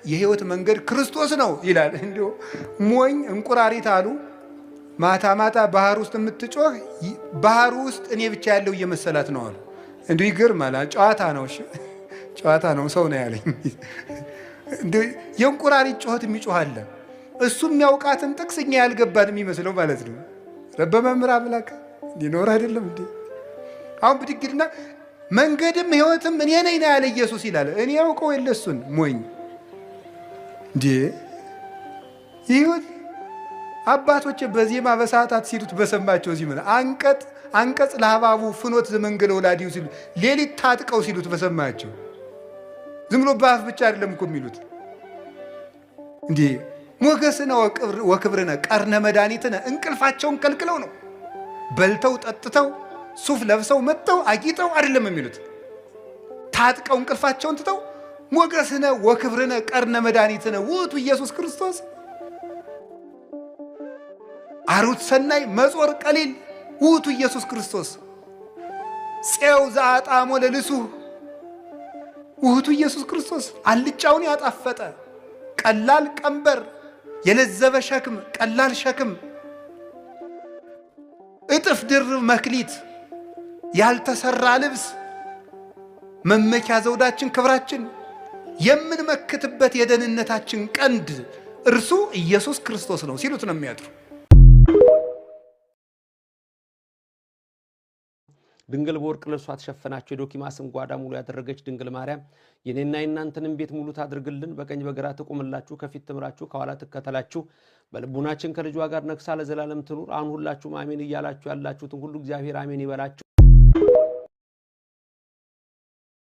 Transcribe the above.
የህይወት መንገድ ክርስቶስ ነው ይላል። እንዲሁ ሞኝ እንቁራሪት አሉ ማታ ማታ ባህር ውስጥ የምትጮህ ባህር ውስጥ እኔ ብቻ ያለው እየመሰላት ነው አሉ። እንዲሁ ይገርማል። ጨዋታ ነው፣ እሺ ጨዋታ ነው። ሰው ነው ያለኝ። እንዲሁ የእንቁራሪት ጩኸት የሚጮህ አለ። እሱ የሚያውቃትን ጥቅስ እኛ ያልገባን የሚመስለው ማለት ነው። በመምህር አምላክ ሊኖር አይደለም እንዴ? አሁን ብድግድና መንገድም ህይወትም እኔ ነኝ ያለ ኢየሱስ ይላል። እኔ ያውቀው የለሱን ሞኝ እንዴ ይሁት አባቶች በዜማ በሰዓታት ሲሉት በሰማቸው ሲመለ አንቀጽ ለሐባቡ ፍኖት ዘመንገለ ወላዲው ሲሉ ሌሊት ታጥቀው ሲሉት በሰማቸው ዝም ብሎ ባፍ ብቻ አይደለም እኮ የሚሉት እንዴ ሞገስነ ወክብርነ ቀርነ መድኃኒትነ እንቅልፋቸውን ከልክለው ነው በልተው ጠጥተው ሱፍ ለብሰው መጥተው አጊጠው አይደለም የሚሉት ታጥቀው እንቅልፋቸውን ትተው ሞገስነ ወክብርነ ቀርነ መድኃኒትነ ውእቱ ኢየሱስ ክርስቶስ አሩት ሰናይ መጾር ቀሊል ውእቱ ኢየሱስ ክርስቶስ ፄው ዘአጣሞ ለልሱ ውእቱ ኢየሱስ ክርስቶስ አልጫውን ያጣፈጠ ቀላል ቀንበር የለዘበ ሸክም ቀላል ሸክም እጥፍ ድርብ መክሊት ያልተሰራ ልብስ መመኪያ ዘውዳችን ክብራችን የምንመክትበት የደህንነታችን ቀንድ እርሱ ኢየሱስ ክርስቶስ ነው ሲሉት ነው የሚያድሩ። ድንግል በወርቅ ልብሷ ተሸፈናቸው የዶኪማስን ጓዳ ሙሉ ያደረገች ድንግል ማርያም የኔና የናንተንም ቤት ሙሉ ታድርግልን። በቀኝ በግራ ትቆምላችሁ፣ ከፊት ትምራችሁ፣ ከኋላ ትከተላችሁ። በልቡናችን ከልጇ ጋር ነግሳ ለዘላለም ትኑር። አሁን ሁላችሁም አሜን እያላችሁ ያላችሁትን ሁሉ እግዚአብሔር አሜን ይበላችሁ።